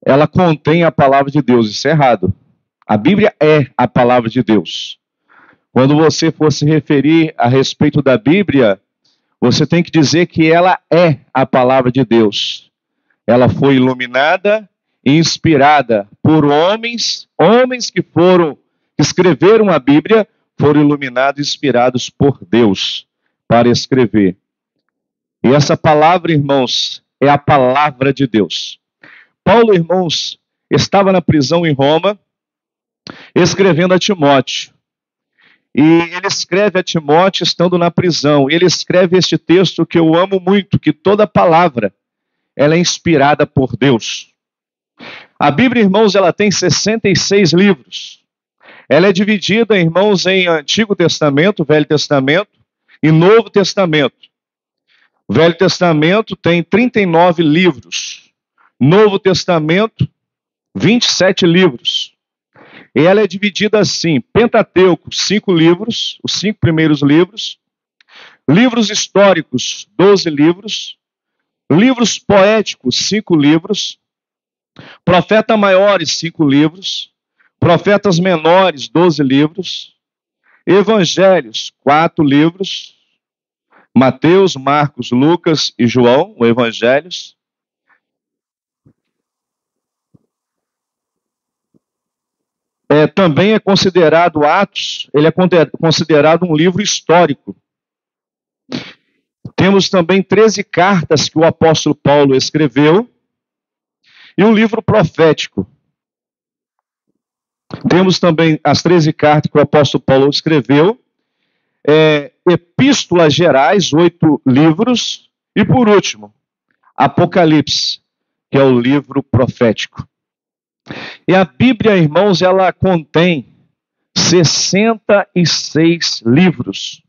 ela contém a palavra de Deus. Isso é errado. A Bíblia é a palavra de Deus. Quando você for se referir a respeito da Bíblia, você tem que dizer que ela é a palavra de Deus. Ela foi iluminada e inspirada por homens que escreveram a Bíblia, foram iluminados e inspirados por Deus para escrever. E essa palavra, irmãos, é a palavra de Deus. Paulo, irmãos, estava na prisão em Roma, escrevendo a Timóteo. E ele escreve a Timóteo estando na prisão. E ele escreve este texto que eu amo muito, que toda palavra ela é inspirada por Deus. A Bíblia, irmãos, ela tem 66 livros. Ela é dividida, irmãos, em Antigo Testamento, Velho Testamento e Novo Testamento. O Velho Testamento tem 39 livros. Novo Testamento, 27 livros. E ela é dividida assim: Pentateuco, 5 livros, os 5 primeiros livros. Livros históricos, 12 livros. Livros poéticos, 5 livros. Profetas maiores, 5 livros. Profetas menores, 12 livros. Evangelhos, 4 livros. Mateus, Marcos, Lucas e João, os evangelhos. Também é considerado Atos, ele é considerado um livro histórico. Temos também 13 cartas que o apóstolo Paulo escreveu e um livro profético. Temos também as 13 cartas que o apóstolo Paulo escreveu, epístolas gerais, 8 livros, e por último, Apocalipse, que é o livro profético. E a Bíblia, irmãos, ela contém 66 livros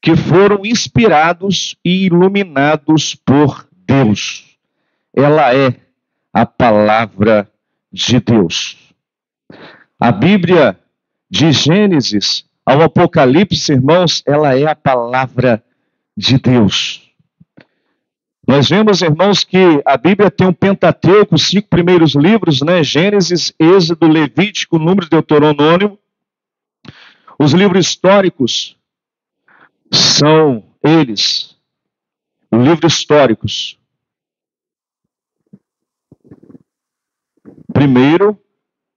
que foram inspirados e iluminados por Deus. Ela é a palavra de Deus. A Bíblia, de Gênesis ao Apocalipse, irmãos, ela é a palavra de Deus. Nós vemos, irmãos, que a Bíblia tem um Pentateuco, os 5 primeiros livros, né? Gênesis, Êxodo, Levítico, Números, Deuteronômio. Os livros históricos são eles, os livros históricos. Primeiro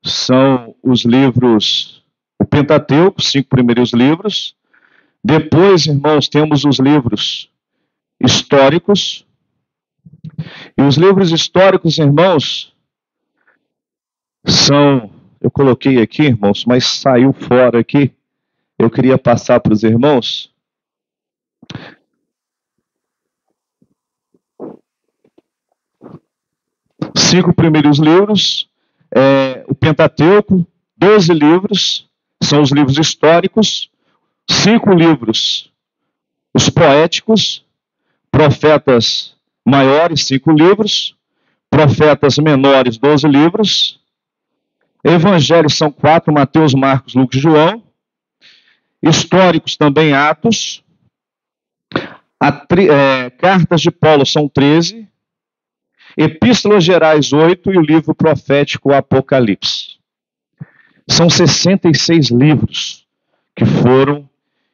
são os livros, o Pentateuco, os 5 primeiros livros. Depois, irmãos, temos os livros históricos. E os livros históricos, irmãos, são, eu coloquei aqui, irmãos, mas saiu fora aqui. Eu queria passar para os irmãos. Os 5 primeiros livros, o Pentateuco, 12 livros, são os livros históricos. 5 livros, os poéticos, profetas maiores, 5 livros, profetas menores, 12 livros, evangelhos são 4, Mateus, Marcos, Lucas e João, históricos também Atos, cartas de Paulo são 13, epístolas gerais 8 e o livro profético Apocalipse. São 66 livros que foram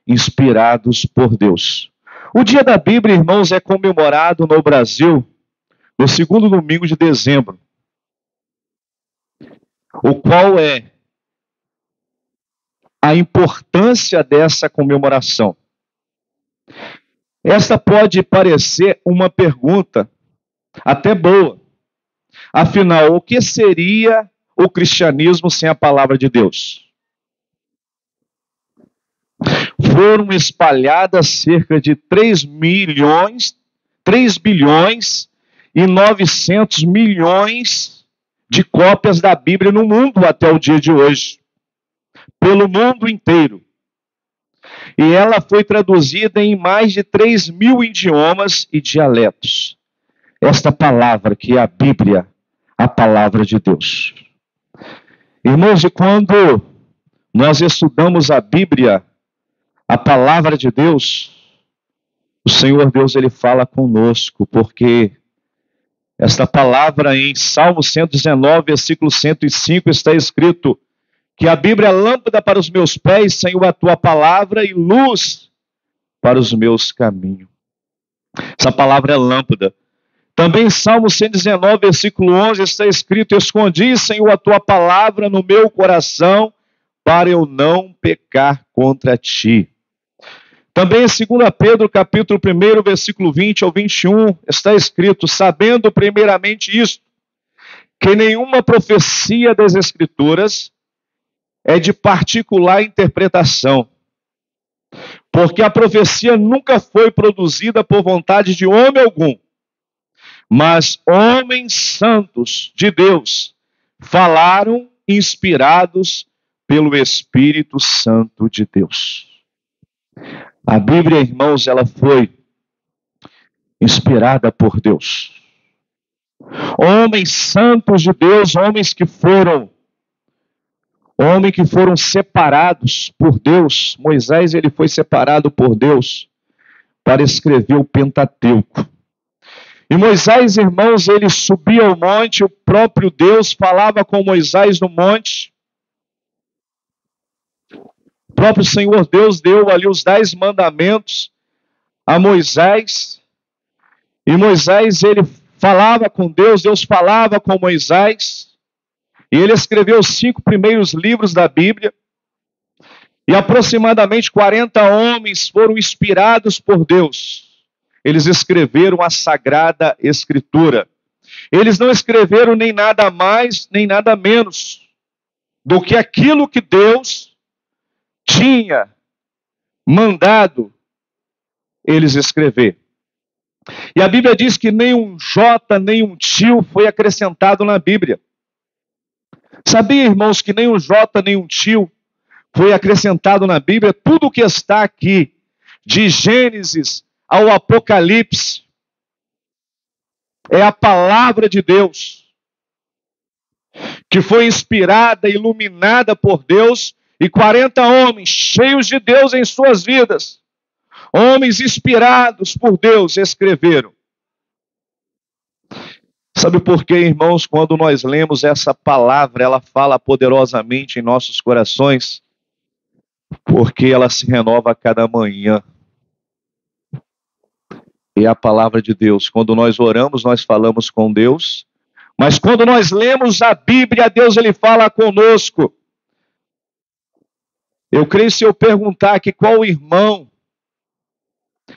inspirados por Deus. O Dia da Bíblia, irmãos, é comemorado no Brasil no 2º domingo de dezembro, o qual é a importância dessa comemoração. Esta pode parecer uma pergunta até boa. Afinal, o que seria o cristianismo sem a palavra de Deus? Foram espalhadas cerca de 3 bilhões e 900 milhões de cópias da Bíblia no mundo até o dia de hoje. Pelo mundo inteiro. E ela foi traduzida em mais de 3.000 idiomas e dialetos. Esta palavra que é a Bíblia, a palavra de Deus. Irmãos, e quando nós estudamos a Bíblia, a palavra de Deus, o Senhor Deus, ele fala conosco, porque Esta palavra em Salmo 119, versículo 105, está escrito que a Bíblia é lâmpada para os meus pés, Senhor, a tua palavra, e luz para os meus caminhos. Essa palavra é lâmpada. Também em Salmo 119, versículo 11, está escrito: escondi, Senhor, a tua palavra no meu coração, para eu não pecar contra ti. Também em 2 Pedro, capítulo 1, versículo 20 ao 21, está escrito: sabendo primeiramente isto, que nenhuma profecia das Escrituras é de particular interpretação, porque a profecia nunca foi produzida por vontade de homem algum, mas homens santos de Deus falaram inspirados pelo Espírito Santo de Deus. A Bíblia, irmãos, ela foi inspirada por Deus. Homens santos de Deus, homens que foram separados por Deus. Moisés, ele foi separado por Deus para escrever o Pentateuco. E Moisés, irmãos, ele subia ao monte, o próprio Deus falava com Moisés no monte. O próprio Senhor Deus deu ali os 10 mandamentos a Moisés. E Moisés, ele falava com Deus, Deus falava com Moisés. E ele escreveu os 5 primeiros livros da Bíblia. E aproximadamente 40 homens foram inspirados por Deus. Eles escreveram a Sagrada Escritura. Eles não escreveram nem nada mais, nem nada menos do que aquilo que Deus tinha mandado eles escrever. E a Bíblia diz que nem um J, nem um tio foi acrescentado na Bíblia. Sabia, irmãos, que nem um J, nem um tio foi acrescentado na Bíblia? Tudo o que está aqui, de Gênesis ao Apocalipse, é a palavra de Deus, que foi inspirada, iluminada por Deus, e 40 homens cheios de Deus em suas vidas, homens inspirados por Deus, escreveram. Sabe por quê, irmãos? Quando nós lemos essa palavra, ela fala poderosamente em nossos corações, porque ela se renova a cada manhã. É a palavra de Deus. Quando nós oramos, nós falamos com Deus, mas quando nós lemos a Bíblia, Deus, ele fala conosco. Eu creio, se eu perguntar aqui qual irmão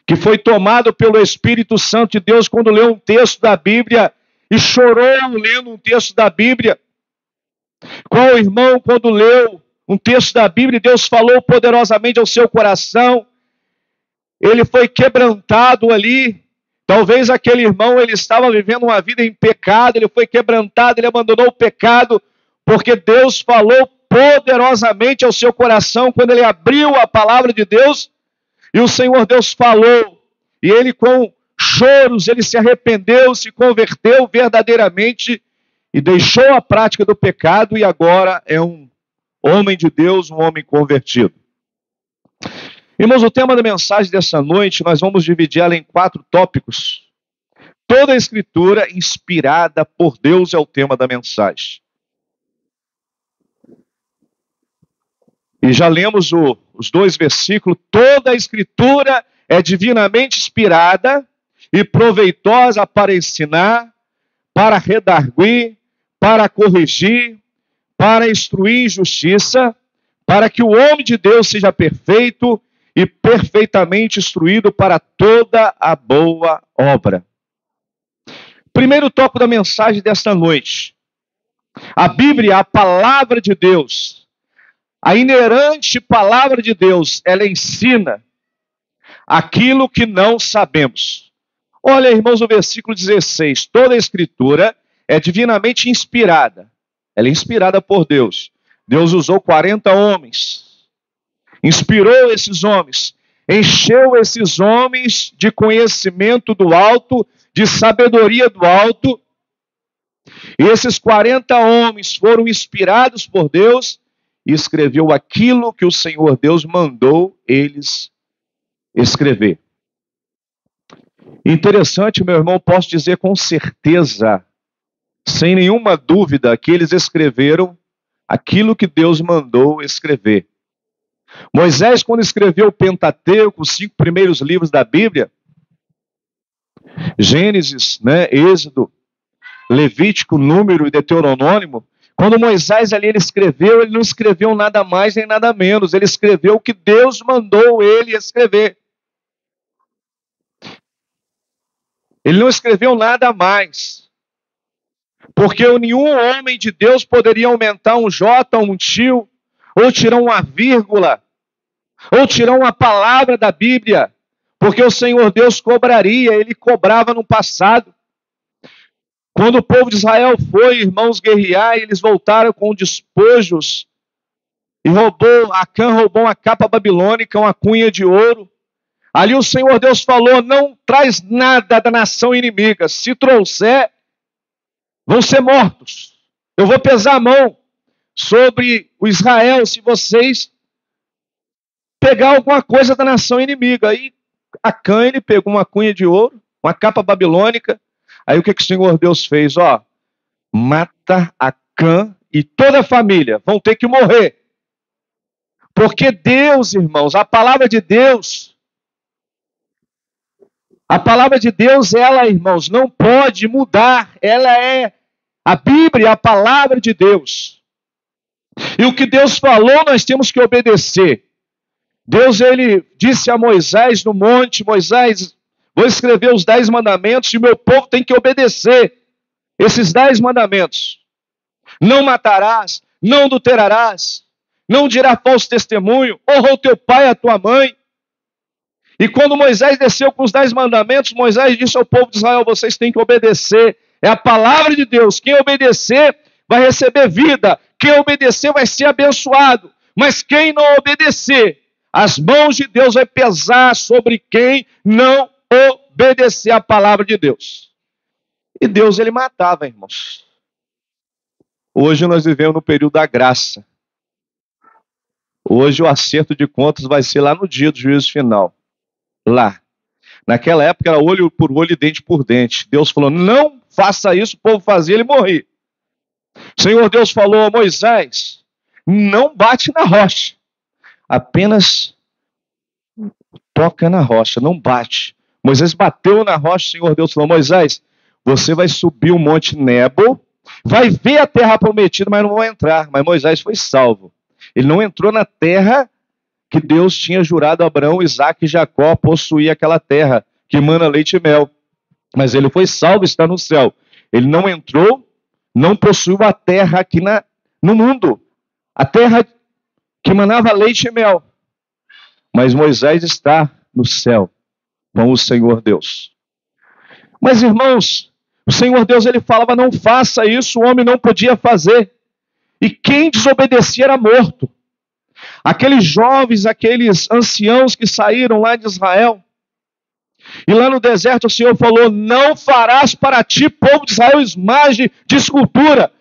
que foi tomado pelo Espírito Santo de Deus quando leu um texto da Bíblia e chorou lendo um texto da Bíblia. Qual irmão, quando leu um texto da Bíblia, Deus falou poderosamente ao seu coração, ele foi quebrantado ali. Talvez aquele irmão, ele estava vivendo uma vida em pecado, ele foi quebrantado, ele abandonou o pecado, porque Deus falou poderosamente ao seu coração quando ele abriu a palavra de Deus, e o Senhor Deus falou, e ele com choros, ele se arrependeu, se converteu verdadeiramente e deixou a prática do pecado e agora é um homem de Deus, um homem convertido. Irmãos, o tema da mensagem dessa noite, nós vamos dividir ela em 4 tópicos. Toda a Escritura inspirada por Deus é o tema da mensagem. E já lemos os 2 versículos. Toda a Escritura é divinamente inspirada e proveitosa para ensinar, para redarguir, para corrigir, para instruir em justiça, para que o homem de Deus seja perfeito e perfeitamente instruído para toda a boa obra. Primeiro tópico da mensagem desta noite. A Bíblia, a palavra de Deus, a inerente palavra de Deus, ela ensina aquilo que não sabemos. Olha, irmãos, o versículo 16. Toda a Escritura é divinamente inspirada. Ela é inspirada por Deus. Deus usou 40 homens. Inspirou esses homens. Encheu esses homens de conhecimento do alto, de sabedoria do alto. E esses 40 homens foram inspirados por Deus e escreveu aquilo que o Senhor Deus mandou eles escrever. Interessante, meu irmão, posso dizer com certeza, sem nenhuma dúvida, que eles escreveram aquilo que Deus mandou escrever. Moisés, quando escreveu o Pentateuco, os 5 primeiros livros da Bíblia, Gênesis, Êxodo, Levítico, Número e Deuteronômio, quando Moisés ali ele não escreveu nada mais nem nada menos, ele escreveu o que Deus mandou ele escrever. Ele não escreveu nada mais, porque nenhum homem de Deus poderia aumentar um J, um tio, ou tirar uma vírgula, ou tirar uma palavra da Bíblia, porque o Senhor Deus cobraria, ele cobrava no passado. Quando o povo de Israel foi, irmãos, guerrear, eles voltaram com despojos, e Acã roubou uma capa babilônica, uma cunha de ouro. Ali o Senhor Deus falou, não traz nada da nação inimiga, se trouxer, vão ser mortos. Eu vou pesar a mão sobre o Israel, se vocês pegar alguma coisa da nação inimiga. Aí Acã, ele pegou uma cunha de ouro, uma capa babilônica. Aí o que o Senhor Deus fez? Mata Acã e toda a família, vão ter que morrer. Porque Deus, irmãos, a palavra de Deus, ela, irmãos, não pode mudar. Ela é a Bíblia, a palavra de Deus. E o que Deus falou, nós temos que obedecer. Deus, ele disse a Moisés no monte, Moisés, vou escrever os 10 mandamentos e o meu povo tem que obedecer esses 10 mandamentos. Não matarás, não adulterarás, não dirás falso testemunho, honra o teu pai e a tua mãe. E quando Moisés desceu com os 10 mandamentos, Moisés disse ao povo de Israel, vocês têm que obedecer. É a palavra de Deus. Quem obedecer vai receber vida. Quem obedecer vai ser abençoado. Mas quem não obedecer, as mãos de Deus vai pesar sobre quem não obedecer a palavra de Deus. E Deus, ele matava, irmãos. Hoje nós vivemos no período da graça. Hoje o acerto de contas vai ser lá no dia do juízo final. Lá. Naquela época era olho por olho e dente por dente. Deus falou, não faça isso, o povo fazia, ele morria. O Senhor Deus falou a Moisés, não bate na rocha. Apenas toca na rocha, não bate. Moisés bateu na rocha, o Senhor Deus falou, Moisés, você vai subir o monte Nebo, vai ver a terra prometida, mas não vai entrar. Mas Moisés foi salvo. Ele não entrou na terra que Deus tinha jurado a Abraão, Isaque e Jacó possuir aquela terra que emana leite e mel. Mas ele foi salvo, está no céu. Ele não entrou, não possuiu a terra aqui no mundo. A terra que emanava leite e mel. Mas Moisés está no céu com o Senhor Deus. Mas, irmãos, o Senhor Deus, ele falava, não faça isso, o homem não podia fazer. E quem desobedecia era morto. Aqueles jovens, aqueles anciãos que saíram lá de Israel, e lá no deserto o Senhor falou, não farás para ti, povo de Israel, imagem de escultura.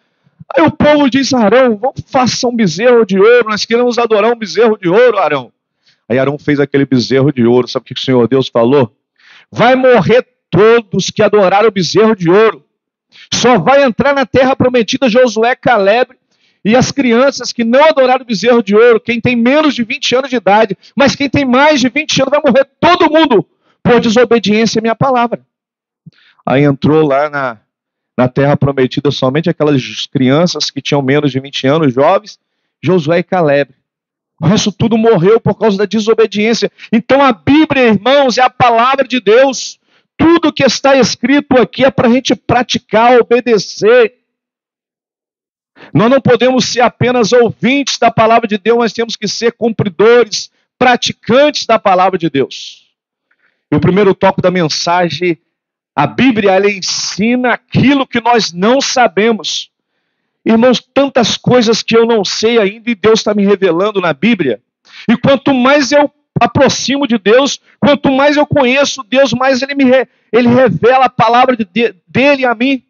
Aí o povo diz, Arão, vamos fazer um bezerro de ouro, nós queremos adorar um bezerro de ouro, Arão. Aí Arão fez aquele bezerro de ouro, sabe o que o Senhor Deus falou? Vai morrer todos que adoraram o bezerro de ouro. Só vai entrar na terra prometida Josué, Caleb, e as crianças que não adoraram o bezerro de ouro, quem tem menos de 20 anos de idade, mas quem tem mais de 20 anos vai morrer todo mundo por desobediência à minha palavra. Aí entrou lá na terra prometida somente aquelas crianças que tinham menos de 20 anos, jovens, Josué e Caleb. O resto tudo morreu por causa da desobediência. Então a Bíblia, irmãos, é a palavra de Deus. Tudo que está escrito aqui é para a gente praticar, obedecer. Nós não podemos ser apenas ouvintes da palavra de Deus, nós temos que ser cumpridores, praticantes da palavra de Deus. E o primeiro tópico da mensagem, a Bíblia, ela ensina aquilo que nós não sabemos. Irmãos, tantas coisas que eu não sei ainda e Deus está me revelando na Bíblia. E quanto mais eu aproximo de Deus, quanto mais eu conheço Deus, mais Ele revela a palavra dele a mim.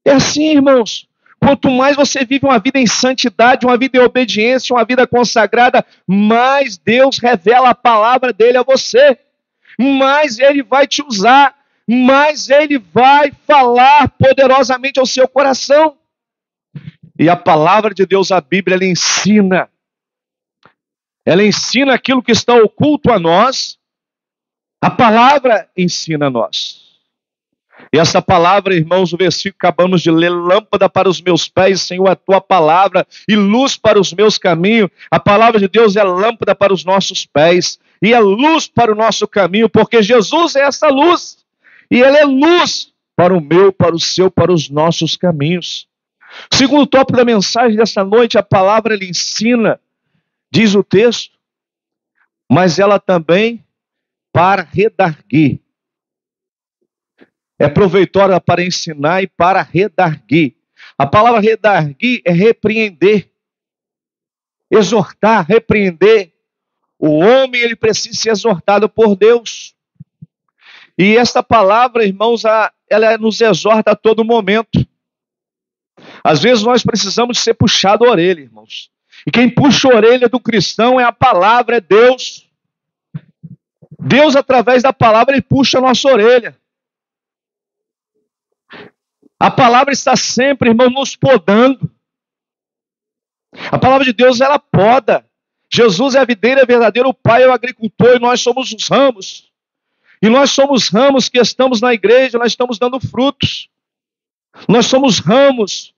É assim, irmãos. Quanto mais você vive uma vida em santidade, uma vida em obediência, uma vida consagrada, mais Deus revela a palavra dele a você. mais Ele vai te usar, mais Ele vai falar poderosamente ao seu coração. E a palavra de Deus, a Bíblia, ela ensina aquilo que está oculto a nós, a palavra ensina a nós. E essa palavra, irmãos, o versículo que acabamos de ler, lâmpada para os meus pés, Senhor, a tua palavra, e luz para os meus caminhos. A palavra de Deus é lâmpada para os nossos pés, e é luz para o nosso caminho, porque Jesus é essa luz, e Ele é luz para o meu, para o seu, para os nossos caminhos. Segundo tópico da mensagem dessa noite, a palavra Ele ensina, diz o texto, mas ela também para redarguir. É proveitosa para ensinar e para redarguir. A palavra redarguir é repreender, exortar, repreender. O homem, ele precisa ser exortado por Deus. E esta palavra, irmãos, ela nos exorta a todo momento. Às vezes nós precisamos ser puxado a orelha, irmãos. E quem puxa a orelha do cristão é a palavra, é Deus. Deus, através da palavra, Ele puxa a nossa orelha. A palavra está sempre, irmão, nos podando. A palavra de Deus, ela poda. Jesus é a videira verdadeira, o Pai é o agricultor e nós somos os ramos. E nós somos ramos que estamos na igreja, nós estamos dando frutos. Nós somos ramos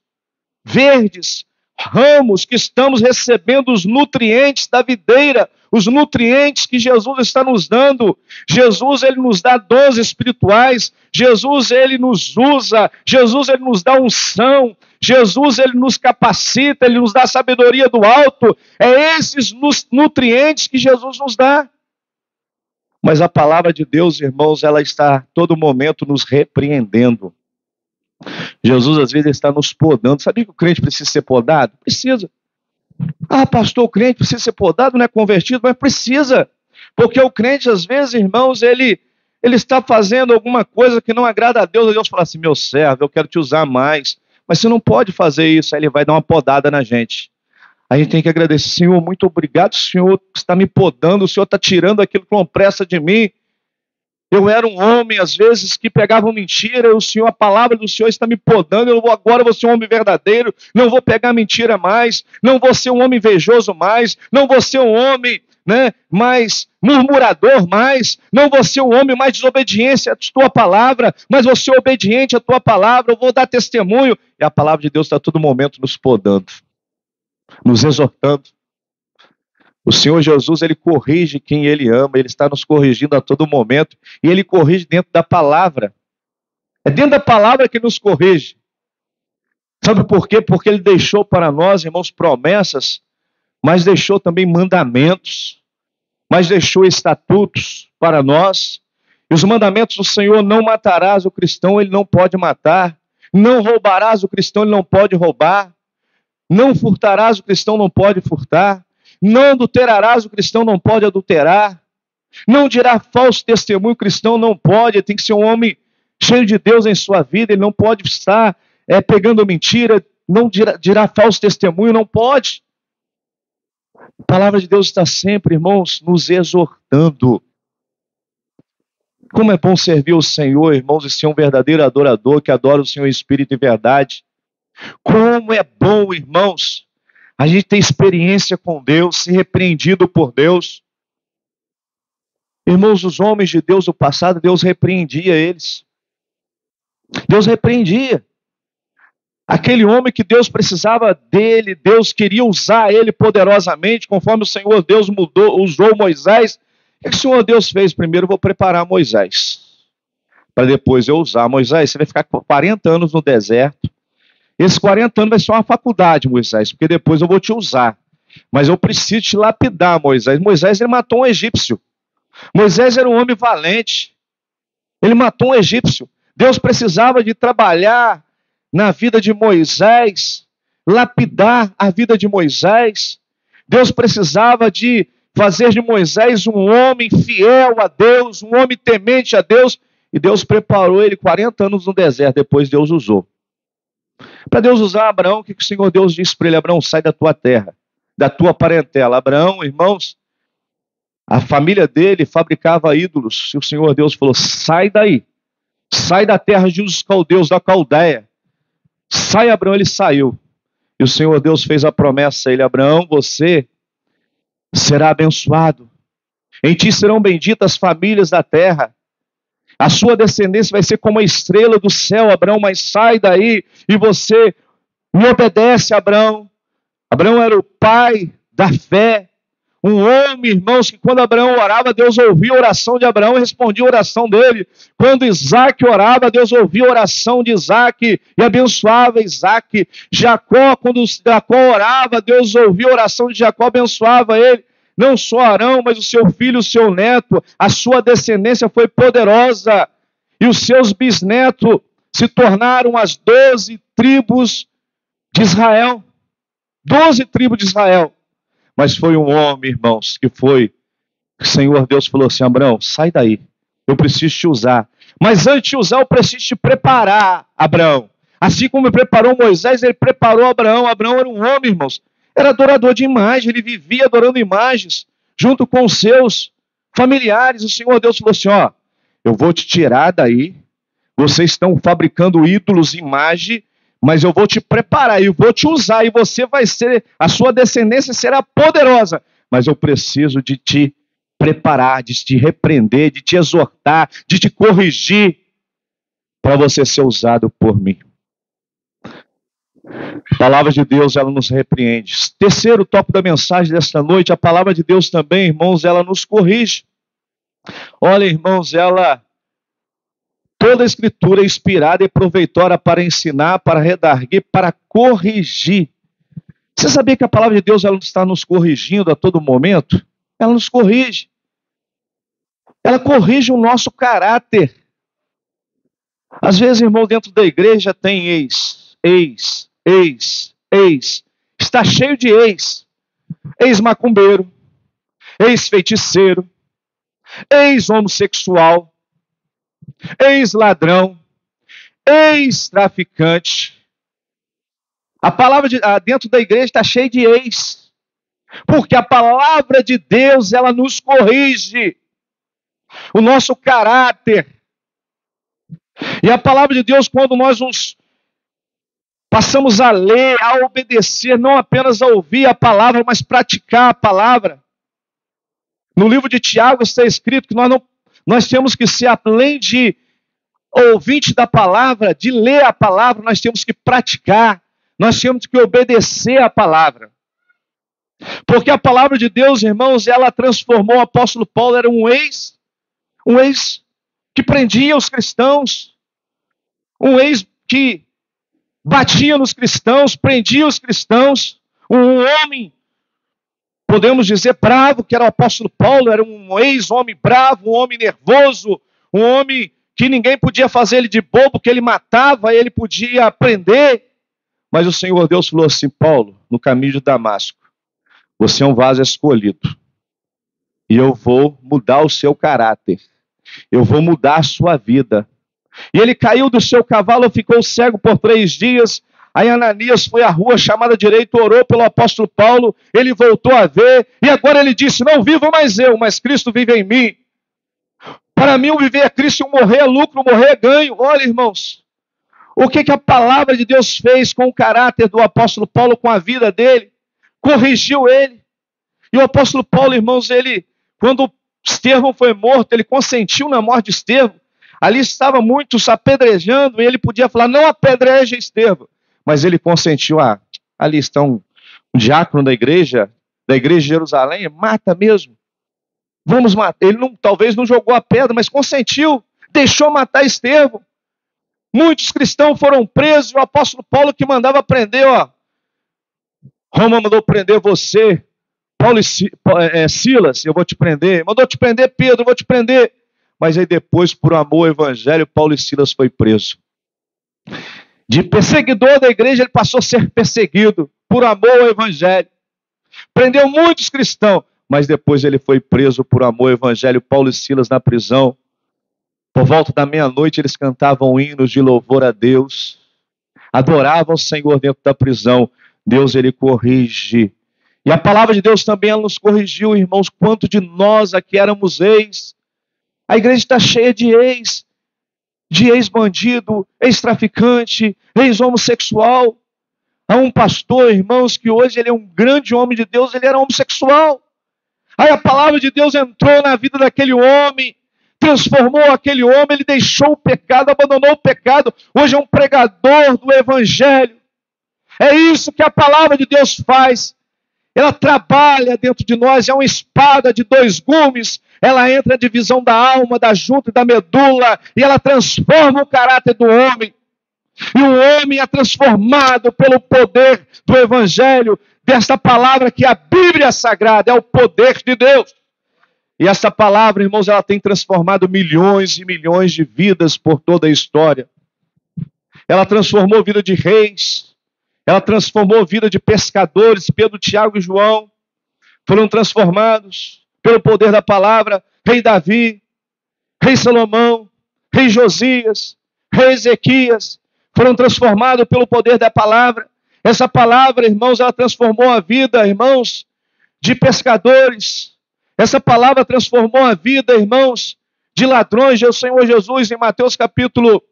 verdes, ramos que estamos recebendo os nutrientes da videira, os nutrientes que Jesus está nos dando. Jesus, Ele nos dá dons espirituais. Jesus, Ele nos usa. Jesus, Ele nos dá unção. Jesus, Ele nos capacita. Ele nos dá sabedoria do alto. É esses nutrientes que Jesus nos dá. Mas a palavra de Deus, irmãos, ela está a todo momento nos repreendendo. Jesus, às vezes, está nos podando. Sabia que o crente precisa ser podado? Precisa. Ah, pastor, o crente precisa ser podado, não é convertido, mas precisa. Porque o crente, às vezes, irmãos, ele está fazendo alguma coisa que não agrada a Deus. Deus fala assim, meu servo, eu quero te usar mais. Mas você não pode fazer isso. Aí Ele vai dar uma podada na gente. A gente tem que agradecer, Senhor, muito obrigado, Senhor, que está me podando. O Senhor está tirando aquilo que não presta de mim. Eu era um homem, às vezes, que pegava mentira, o Senhor, a palavra do Senhor está me podando, agora vou ser um homem verdadeiro, não vou pegar mentira mais, não vou ser um homem invejoso mais, não vou ser um homem, mais murmurador mais, não vou ser um homem mais desobediente à tua palavra, mas vou ser obediente à tua palavra, eu vou dar testemunho. E a palavra de Deus está a todo momento nos podando, nos exortando. O Senhor Jesus, Ele corrige quem Ele ama, Ele está nos corrigindo a todo momento, e Ele corrige dentro da palavra. É dentro da palavra que nos corrige. Sabe por quê? Porque Ele deixou para nós, irmãos, promessas, mas deixou também mandamentos, mas deixou estatutos para nós. E os mandamentos do Senhor: não matarás, o cristão, ele não pode matar. Não roubarás, o cristão, ele não pode roubar. Não furtarás, o cristão não pode furtar. Não adulterarás, o cristão não pode adulterar. Não dirá falso testemunho, o cristão não pode. Ele tem que ser um homem cheio de Deus em sua vida. Ele não pode estar pegando mentira. Não dirá falso testemunho, não pode. A palavra de Deus está sempre, irmãos, nos exortando. Como é bom servir o Senhor, irmãos, e ser um verdadeiro adorador que adora o Senhor em espírito e verdade. Como é bom, irmãos, a gente ter experiência com Deus, ser repreendido por Deus. Irmãos, os homens de Deus do passado, Deus repreendia eles. Deus repreendia. Aquele homem que Deus precisava dele, Deus queria usar ele poderosamente, conforme o Senhor Deus usou Moisés. O que o Senhor Deus fez? Primeiro eu vou preparar Moisés, para depois eu usar. Moisés, você vai ficar 40 anos no deserto. Esses 40 anos vai ser uma faculdade, Moisés, porque depois eu vou te usar. Mas eu preciso te lapidar, Moisés. Moisés, ele matou um egípcio. Moisés era um homem valente. Ele matou um egípcio. Deus precisava de trabalhar na vida de Moisés, lapidar a vida de Moisés. Deus precisava de fazer de Moisés um homem fiel a Deus, um homem temente a Deus. E Deus preparou ele 40 anos no deserto, depois Deus usou. Para Deus usar Abraão, o que o Senhor Deus disse para ele? Abraão, sai da tua terra, da tua parentela. Abraão, irmãos, A família dele fabricava ídolos. E o Senhor Deus falou: sai daí. Sai da terra de os caldeus, da Caldeia. Sai, Abraão. Ele saiu. E o Senhor Deus fez a promessa a ele: Abraão, você será abençoado. Em ti serão benditas as famílias da terra. A sua descendência vai ser como a estrela do céu, Abraão, mas sai daí e você me obedece, Abraão. Abraão era o pai da fé. Um homem, irmãos, que quando Abraão orava, Deus ouvia a oração de Abraão e respondia a oração dele. Quando Isaac orava, Deus ouvia a oração de Isaac e abençoava Isaac. Jacó, quando Jacó orava, Deus ouvia a oração de Jacó, abençoava ele. Não só Arão, mas o seu filho, o seu neto, a sua descendência foi poderosa. E os seus bisnetos se tornaram as 12 tribos de Israel. 12 tribos de Israel. Mas foi um homem, irmãos, que foi. O Senhor Deus falou assim: Abraão, sai daí. Eu preciso te usar. Mas antes de usar, eu preciso te preparar, Abraão. Assim como ele preparou Moisés, ele preparou Abraão. Abraão era um homem, irmãos. Era adorador de imagem. Ele vivia adorando imagens junto com os seus familiares. O Senhor Deus falou assim: ó, eu vou te tirar daí. Vocês estão fabricando ídolos, imagem. Mas eu vou te preparar, eu vou te usar, e você vai ser, a sua descendência será poderosa. Mas eu preciso de te preparar, de te repreender, de te exortar, de te corrigir, para você ser usado por mim. A palavra de Deus, ela nos repreende. Terceiro tópico da mensagem desta noite, a palavra de Deus também, irmãos, ela nos corrige. Olha, irmãos, toda a Escritura é inspirada e proveitosa para ensinar, para redarguir, para corrigir. Você sabia que a palavra de Deus ela está nos corrigindo a todo momento? Ela nos corrige. Ela corrige o nosso caráter. Às vezes, irmão, dentro da igreja tem ex. Está cheio de ex. Ex-macumbeiro, ex-feiticeiro, ex-homossexual, ex-ladrão, ex-traficante. A palavra dentro da igreja está cheia de ex. Porque a palavra de Deus, ela nos corrige o nosso caráter. E a palavra de Deus, quando nós nos passamos a ler, a obedecer, não apenas a ouvir a palavra, mas praticar a palavra. No livro de Tiago está escrito que nós temos que ser, além de ouvinte da palavra, de ler a palavra, nós temos que praticar, nós temos que obedecer a palavra. Porque a palavra de Deus, irmãos, ela transformou o apóstolo Paulo, era um ex que prendia os cristãos, um ex que batia nos cristãos, prendia os cristãos, um homem, podemos dizer, bravo, que era o apóstolo Paulo, era um ex-homem bravo, um homem nervoso, um homem que ninguém podia fazer ele de bobo, que ele matava, ele podia prender. Mas o Senhor Deus falou assim: Paulo, no caminho de Damasco, você é um vaso escolhido, e eu vou mudar o seu caráter, eu vou mudar a sua vida. E ele caiu do seu cavalo, ficou cego por 3 dias. Aí Ananias foi à rua chamada direita, orou pelo apóstolo Paulo, ele voltou a ver, e agora ele disse: não vivo mais eu, mas Cristo vive em mim. Para mim o viver é Cristo, o morrer é lucro, o morrer é ganho. Olha, irmãos, o que a palavra de Deus fez com o caráter do apóstolo Paulo, com a vida dele? Corrigiu ele. E o apóstolo Paulo, irmãos, quando Estevão foi morto, ele consentiu na morte de Estevão. Ali estava muitos apedrejando, e ele podia falar: não apedreje Estevão. Mas ele consentiu: ali está um diácono da igreja de Jerusalém, mata mesmo. Vamos matar. Ele talvez não jogou a pedra, mas consentiu, deixou matar Estevão. Muitos cristãos foram presos, e o apóstolo Paulo que mandava prender, Roma mandou prender você, Paulo e Silas, eu vou te prender. Mandou te prender Pedro, eu vou te prender. Mas aí depois, por amor ao evangelho, Paulo e Silas foi preso. De perseguidor da igreja, ele passou a ser perseguido por amor ao evangelho. Prendeu muitos cristãos, mas depois ele foi preso por amor ao evangelho. Paulo e Silas na prisão. Por volta da meia-noite, eles cantavam hinos de louvor a Deus. Adoravam o Senhor dentro da prisão. Deus, ele corrige. E a palavra de Deus também ela nos corrigiu, irmãos, quanto de nós aqui éramos ex. A igreja está cheia de ex-bandido, ex-traficante, ex-homossexual. Há um pastor, irmãos, que hoje ele é um grande homem de Deus, ele era homossexual. Aí a palavra de Deus entrou na vida daquele homem, transformou aquele homem, ele deixou o pecado, abandonou o pecado. Hoje é um pregador do evangelho. É isso que a palavra de Deus faz. Ela trabalha dentro de nós, é uma espada de dois gumes. Ela entra na divisão da alma, da junta e da medula, e ela transforma o caráter do homem. E o homem é transformado pelo poder do evangelho, desta palavra que é a Bíblia Sagrada, é o poder de Deus. E essa palavra, irmãos, ela tem transformado milhões e milhões de vidas por toda a história. Ela transformou a vida de reis, ela transformou a vida de pescadores. Pedro, Tiago e João foram transformados pelo poder da palavra. Rei Davi, rei Salomão, rei Josias, rei Ezequias, foram transformados pelo poder da palavra. Essa palavra, irmãos, ela transformou a vida, irmãos, de pescadores. Essa palavra transformou a vida, irmãos, de ladrões. O Senhor Jesus, em Mateus capítulo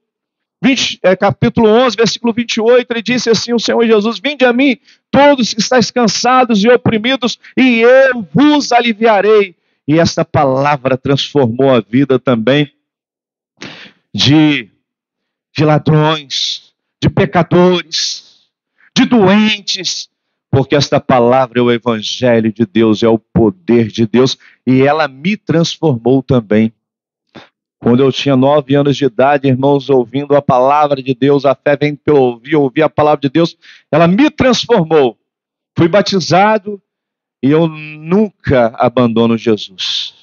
11, versículo 28, ele disse assim, o Senhor Jesus: vinde a mim, todos que estáis cansados e oprimidos, e eu vos aliviarei. E essa palavra transformou a vida também de ladrões, de pecadores, de doentes, porque esta palavra é o evangelho de Deus, é o poder de Deus, e ela me transformou também. Quando eu tinha 9 anos de idade, irmãos, ouvindo a palavra de Deus, a fé vem pelo ouvir a palavra de Deus, ela me transformou. Fui batizado e eu nunca abandono Jesus.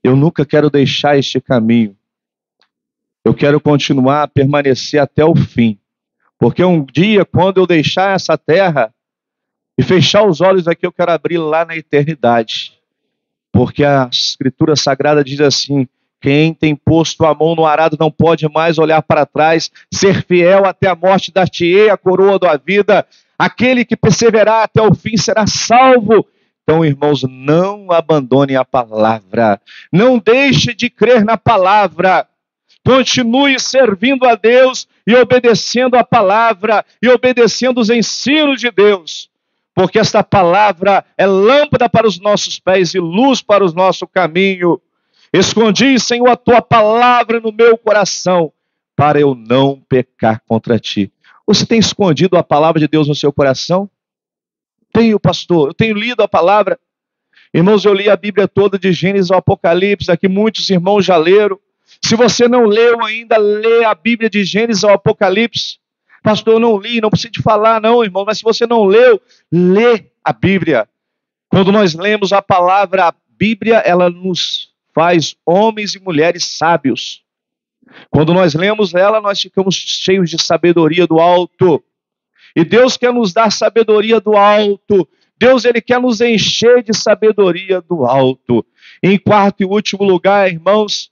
Eu nunca quero deixar este caminho. Eu quero continuar a permanecer até o fim. Porque um dia, quando eu deixar essa terra e fechar os olhos aqui, eu quero abrir lá na eternidade. Porque a Escritura Sagrada diz assim: quem tem posto a mão no arado não pode mais olhar para trás, ser fiel até a morte, dar-te-ei a coroa da vida. Aquele que perseverar até o fim será salvo. Então, irmãos, não abandone a palavra. Não deixe de crer na palavra. Continue servindo a Deus e obedecendo a palavra e obedecendo os ensinos de Deus. Porque esta palavra é lâmpada para os nossos pés e luz para o nosso caminho. Escondi, Senhor, a tua palavra no meu coração, para eu não pecar contra ti. Você tem escondido a palavra de Deus no seu coração? Tenho, pastor. Eu tenho lido a palavra. Irmãos, eu li a Bíblia toda de Gênesis ao Apocalipse. Aqui muitos irmãos já leram. Se você não leu ainda, lê a Bíblia de Gênesis ao Apocalipse. Pastor, eu não li, não preciso de falar não, irmão. Mas se você não leu, lê a Bíblia. Quando nós lemos a palavra, a Bíblia, ela nos faz homens e mulheres sábios. Quando nós lemos ela, nós ficamos cheios de sabedoria do alto. E Deus quer nos dar sabedoria do alto. Deus, Ele quer nos encher de sabedoria do alto. E em quarto e último lugar, irmãos,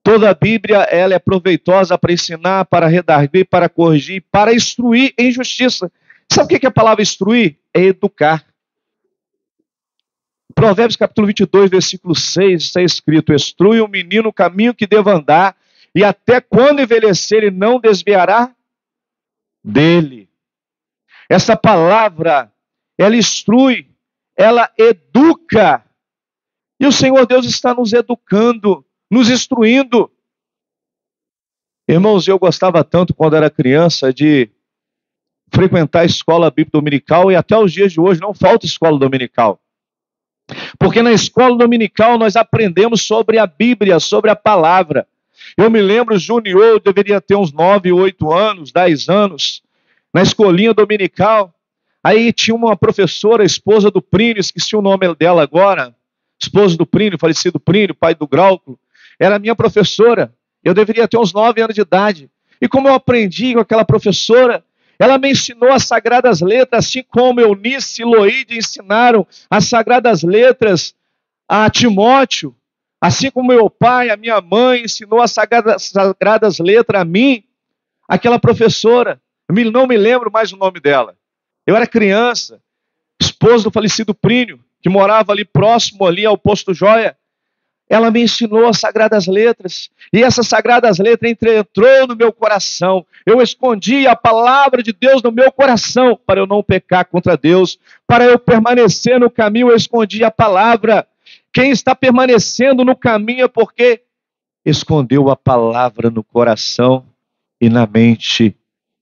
toda a Bíblia ela é proveitosa para ensinar, para redarguir, para corrigir, para instruir em justiça. Sabe o que é a palavra instruir? É educar. Provérbios capítulo 22, versículo 6, está escrito: instrui o menino o caminho que deva andar, e até quando envelhecer ele não desviará dele. Essa palavra, ela instrui, ela educa. E o Senhor Deus está nos educando, nos instruindo. Irmãos, eu gostava tanto quando era criança de frequentar a escola bíblica dominical, e até os dias de hoje não falta escola dominical. Porque na escola dominical nós aprendemos sobre a Bíblia, sobre a palavra. Eu me lembro, Júnior, eu deveria ter uns 9, 8 anos, 10 anos, na escolinha dominical. Aí tinha uma professora, esposa do Prínio, esqueci o nome dela agora, esposa do Prínio, falecido Prínio, pai do Grauco, era minha professora. Eu deveria ter uns 9 anos de idade. E como eu aprendi com aquela professora, ela me ensinou as Sagradas Letras, assim como Eunice e Loide ensinaram as Sagradas Letras a Timóteo, assim como meu pai, a minha mãe ensinou as Sagradas Letras a mim. Aquela professora, eu não me lembro mais o nome dela. Eu era criança, esposa do falecido Plínio, que morava ali próximo ali ao Posto Joia, ela me ensinou as Sagradas Letras, e essas Sagradas Letras entrou no meu coração. Eu escondi a palavra de Deus no meu coração, para eu não pecar contra Deus, para eu permanecer no caminho, eu escondi a palavra. Quem está permanecendo no caminho é porque escondeu a palavra no coração e na mente,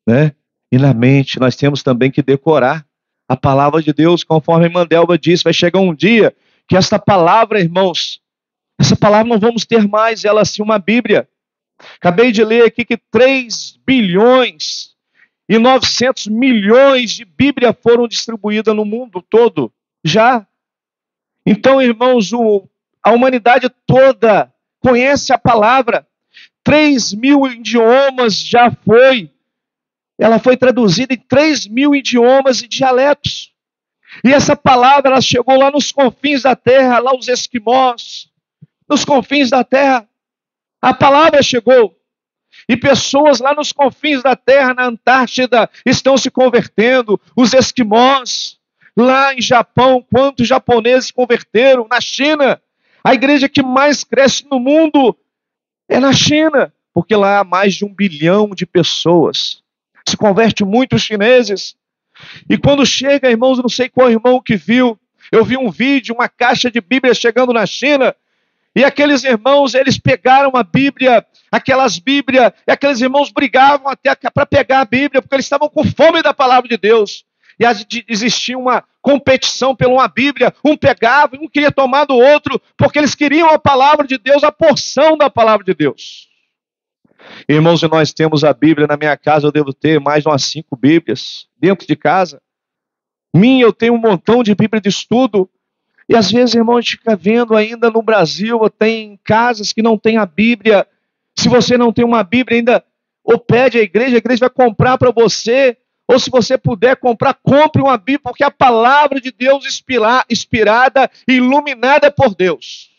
né? E na mente nós temos também que decorar a palavra de Deus, conforme Mandelba disse, vai chegar um dia que essa palavra, irmãos, essa palavra não vamos ter mais, ela assim uma Bíblia. Acabei de ler aqui que 3 bilhões e 900 milhões de Bíblia foram distribuídas no mundo todo, já. Então, irmãos, a humanidade toda conhece a palavra. 3.000 idiomas já foi. Ela foi traduzida em 3.000 idiomas e dialetos. E essa palavra, ela chegou lá nos confins da terra, lá os esquimós, nos confins da terra. A palavra chegou. E pessoas lá nos confins da terra, na Antártida, estão se convertendo. Os esquimós, lá em Japão, quantos japoneses se converteram? Na China, a igreja que mais cresce no mundo é na China, porque lá há mais de 1 bilhão de pessoas. Se converte muitos chineses. E quando chega, irmãos, eu não sei qual irmão que viu, eu vi um vídeo, uma caixa de Bíblia chegando na China, e aqueles irmãos, eles pegaram a Bíblia, aquelas Bíblias, e aqueles irmãos brigavam até para pegar a Bíblia, porque eles estavam com fome da palavra de Deus. E existia uma competição por uma Bíblia, um pegava, um queria tomar do outro, porque eles queriam a palavra de Deus, a porção da palavra de Deus. Irmãos, nós temos a Bíblia na minha casa, eu devo ter mais de umas 5 Bíblias dentro de casa. Minha, eu tenho um montão de Bíblia de estudo. E às vezes, irmão, a gente fica vendo ainda no Brasil, tem casas que não tem a Bíblia. Se você não tem uma Bíblia ainda, ou pede à igreja, a igreja vai comprar para você. Ou se você puder comprar, compre uma Bíblia, porque é a palavra de Deus inspirada e iluminada por Deus.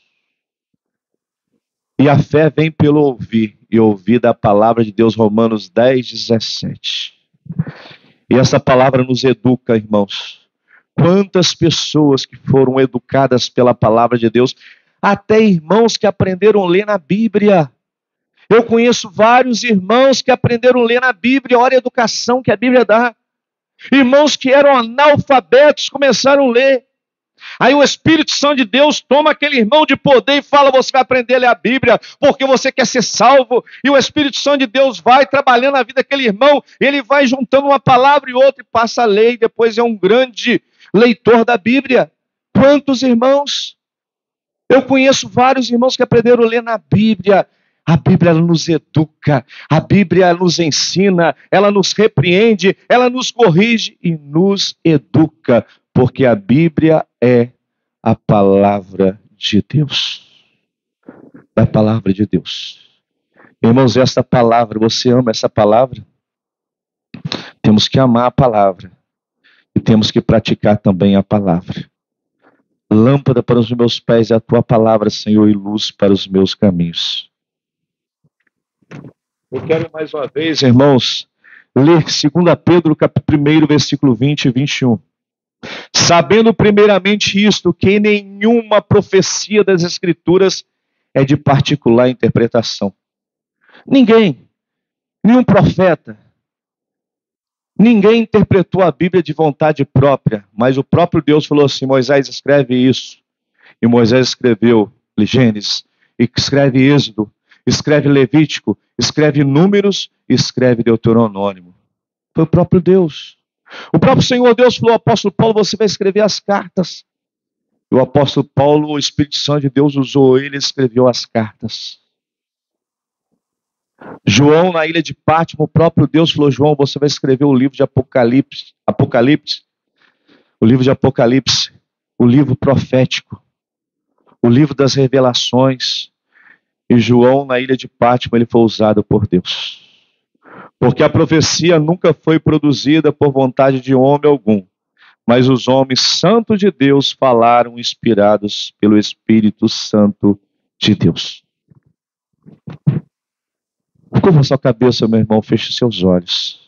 E a fé vem pelo ouvir, e ouvir da palavra de Deus, Romanos 10, 17. E essa palavra nos educa, irmãos. Quantas pessoas que foram educadas pela palavra de Deus, até irmãos que aprenderam a ler na Bíblia. Eu conheço vários irmãos que aprenderam a ler na Bíblia, olha a educação que a Bíblia dá. Irmãos que eram analfabetos começaram a ler. Aí o Espírito Santo de Deus toma aquele irmão de poder e fala, você vai aprender a ler a Bíblia, porque você quer ser salvo. E o Espírito Santo de Deus vai trabalhando na vida daquele irmão, ele vai juntando uma palavra e outra e passa a ler, e depois é um grande leitor da Bíblia. Quantos irmãos? Eu conheço vários irmãos que aprenderam a ler na Bíblia. A Bíblia ela nos educa, a Bíblia nos ensina, ela nos repreende, ela nos corrige e nos educa, porque a Bíblia é a palavra de Deus. A palavra de Deus. Irmãos, esta palavra, você ama essa palavra? Temos que amar a palavra e temos que praticar também a palavra. Lâmpada para os meus pés é a tua palavra, Senhor, e luz para os meus caminhos. Eu quero mais uma vez, irmãos, ler 2 Pedro, capítulo 1, versículo 20 e 21. Sabendo primeiramente isto, que nenhuma profecia das Escrituras é de particular interpretação. Ninguém, nenhum profeta, ninguém interpretou a Bíblia de vontade própria, mas o próprio Deus falou assim, Moisés escreve isso. E Moisés escreveu Gênesis, e escreve Êxodo, escreve Levítico, escreve Números, escreve Deuteronômio. Foi o próprio Deus. O próprio Senhor Deus falou ao apóstolo Paulo, você vai escrever as cartas. E o apóstolo Paulo, o Espírito Santo de Deus usou ele e escreveu as cartas. João, na ilha de Pátimo, o próprio Deus falou, João, você vai escrever o livro de Apocalipse, o livro de Apocalipse, o livro profético, o livro das revelações. E João, na ilha de Pátimo, ele foi usado por Deus. Porque a profecia nunca foi produzida por vontade de homem algum, mas os homens santos de Deus falaram inspirados pelo Espírito Santo de Deus. Curva sua cabeça, meu irmão, feche seus olhos.